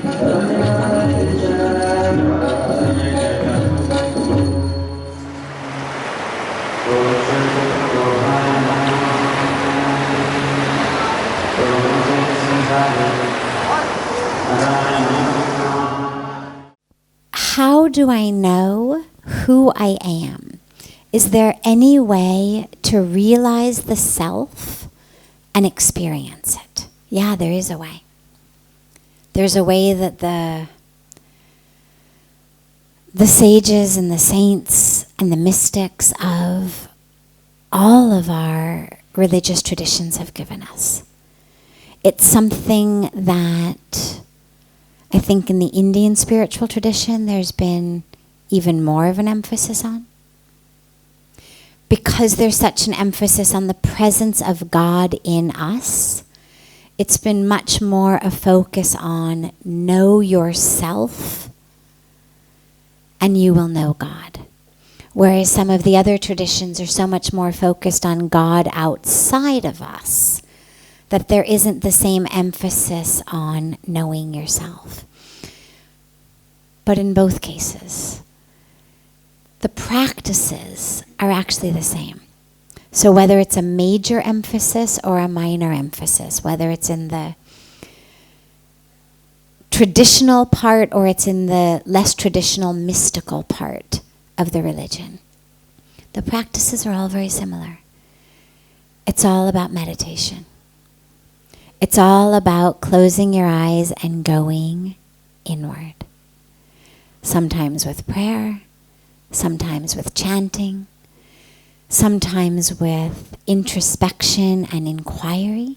How do I know who I am? Is there any way to realize the self and experience it? Yeah, there is a way. There's a way that the sages and the saints and the mystics of all of our religious traditions have given us. It's something that I think in the Indian spiritual tradition there's been even more of an emphasis on. Because there's such an emphasis on the presence of God in us, it's been much more a focus on know yourself and you will know God. Whereas some of the other traditions are so much more focused on God outside of us, that there isn't the same emphasis on knowing yourself. But in both cases, the practices are actually the same. So whether it's a major emphasis or a minor emphasis, whether it's in the traditional part or it's in the less traditional mystical part of the religion, the practices are all very similar. It's all about meditation. It's all about closing your eyes and going inward. Sometimes with prayer, sometimes with chanting, sometimes with introspection and inquiry,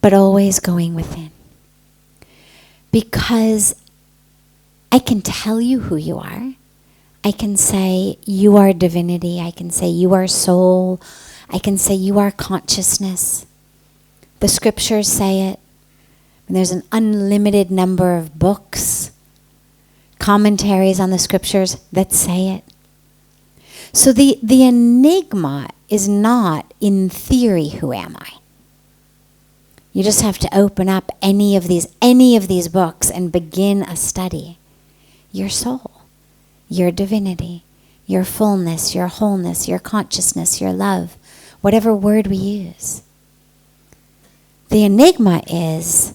but always going within. Because I can tell you who you are. I can say you are divinity. I can say you are soul. I can say you are consciousness. The scriptures say it. And there's an unlimited number of books, commentaries on the scriptures that say it. So the enigma is not, in theory, who am I? You just have to open up any of these books and begin a study. Your soul, your divinity, your fullness, your wholeness, your consciousness, your love, whatever word we use. The enigma is,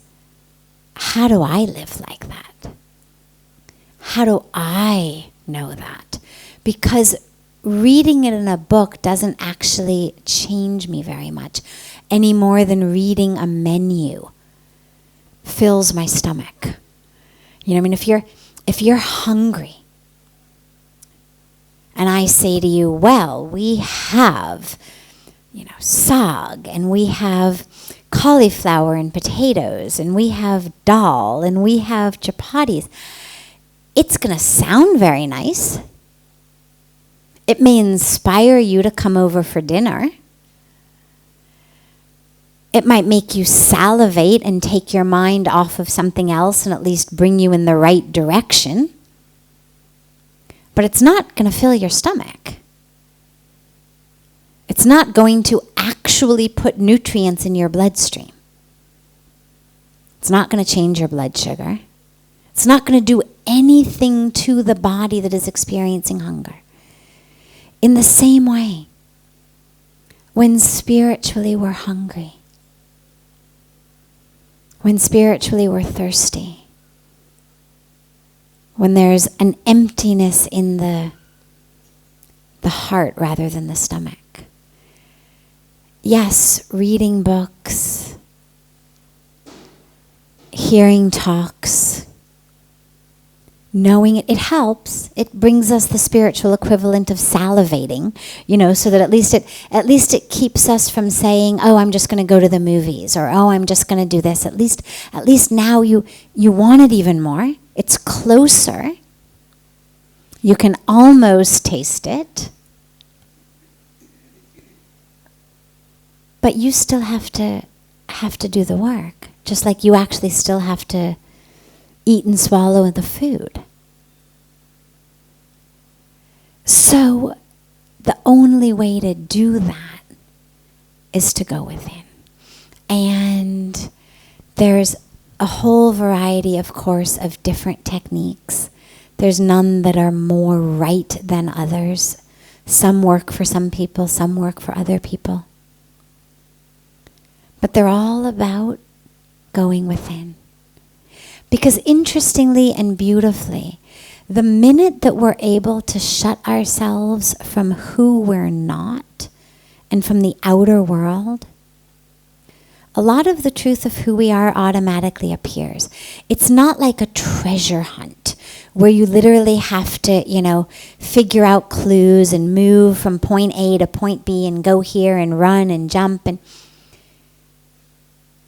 how do I live like that? How do I know that? Because reading it in a book doesn't actually change me very much, any more than reading a menu fills my stomach. You know, I mean, if you're hungry, and I say to you, well, we have, sag, and we have cauliflower and potatoes, and we have dal, and we have chapatis. It's going to sound very nice. It may inspire you to come over for dinner. It might make you salivate and take your mind off of something else and at least bring you in the right direction. But it's not going to fill your stomach. It's not going to actually put nutrients in your bloodstream. It's not going to change your blood sugar. It's not going to do anything to the body that is experiencing hunger. In the same way, when spiritually we're hungry, when spiritually we're thirsty, when there's an emptiness in the heart rather than the stomach. Yes, reading books, hearing talks, knowing it helps. It brings us the spiritual equivalent of salivating, so that at least it keeps us from saying, oh, I'm just going to go to the movies, or oh, I'm just going to do this. At least now you want it even more. It's closer. You can almost taste it. But you still have to do the work, just like you actually still have to eat and swallow the food. So the only way to do that is to go within. And there's a whole variety, of course, of different techniques. There's none that are more right than others. Some work for some people, some work for other people. But they're all about going within. Because interestingly and beautifully, the minute that we're able to shut ourselves from who we're not and from the outer world, a lot of the truth of who we are automatically appears. It's not like a treasure hunt where you literally have to, figure out clues and move from point A to point B and go here and run and jump. And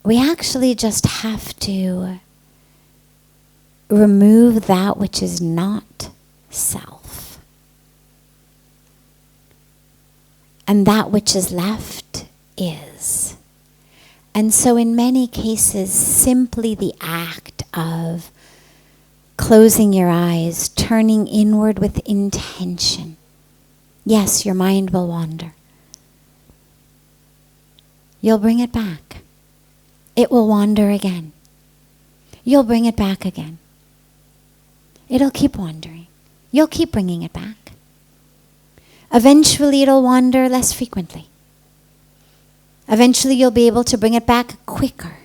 we actually just have to remove that which is not self. And that which is left is. And so in many cases, simply the act of closing your eyes, turning inward with intention. Yes, your mind will wander. You'll bring it back. It will wander again. You'll bring it back again. It'll keep wandering. You'll keep bringing it back. Eventually it'll wander less frequently. Eventually you'll be able to bring it back quicker.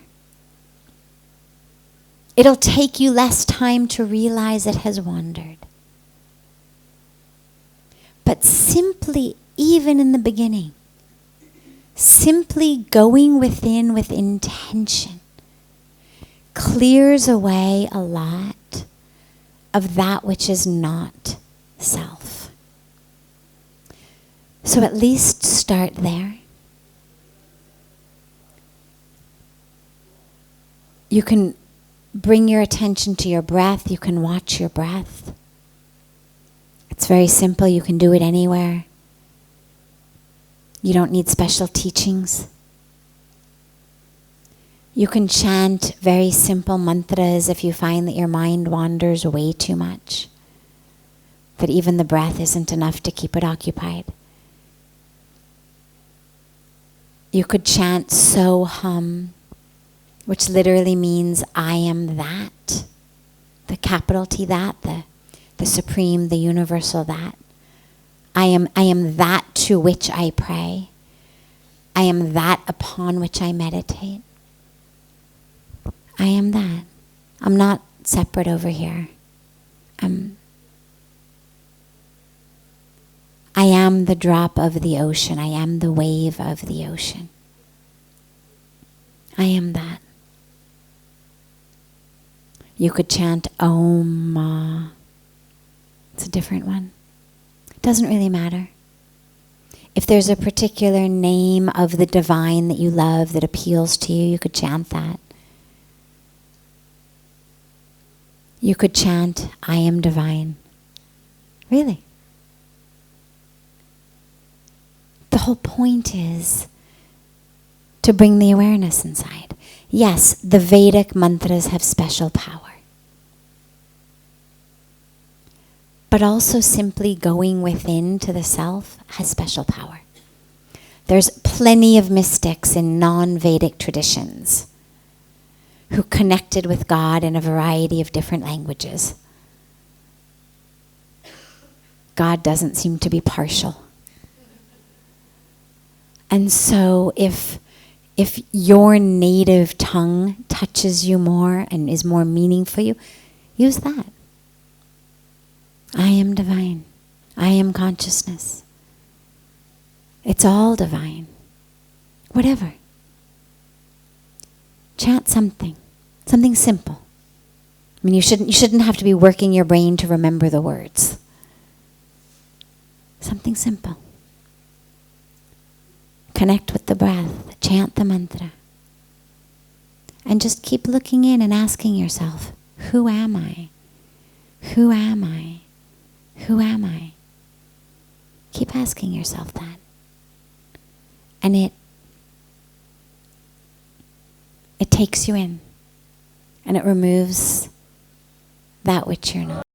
It'll take you less time to realize it has wandered. But simply, even in the beginning, simply going within with intention clears away a lot of that which is not self. So at least start there. You can bring your attention to your breath. You can watch your breath. It's very simple. You can do it anywhere. You don't need special teachings. You can chant very simple mantras if you find that your mind wanders way too much, that even the breath isn't enough to keep it occupied. You could chant So Hum, which literally means I am that, the capital T that, the supreme, the universal that. I am that to which I pray. I am that upon which I meditate. I am that. I'm not separate over here. I am the drop of the ocean. I am the wave of the ocean. I am that. You could chant Om. It's a different one. It doesn't really matter. If there's a particular name of the divine that you love that appeals to you, you could chant that. You could chant, I am divine. Really. The whole point is to bring the awareness inside. Yes, the Vedic mantras have special power. But also simply going within to the self has special power. There's plenty of mystics in non-Vedic traditions who connected with God in a variety of different languages. God doesn't seem to be partial. And so if your native tongue touches you more and is more meaningful for you, use that. I am divine. I am consciousness. It's all divine. Whatever. Chant something simple. I mean, you shouldn't have to be working your brain to remember the words. Something simple. Connect with the breath. Chant the mantra. And just keep looking in and asking yourself, who am I? Who am I? Who am I? Keep asking yourself that. And it takes you in. And it removes that which you're not.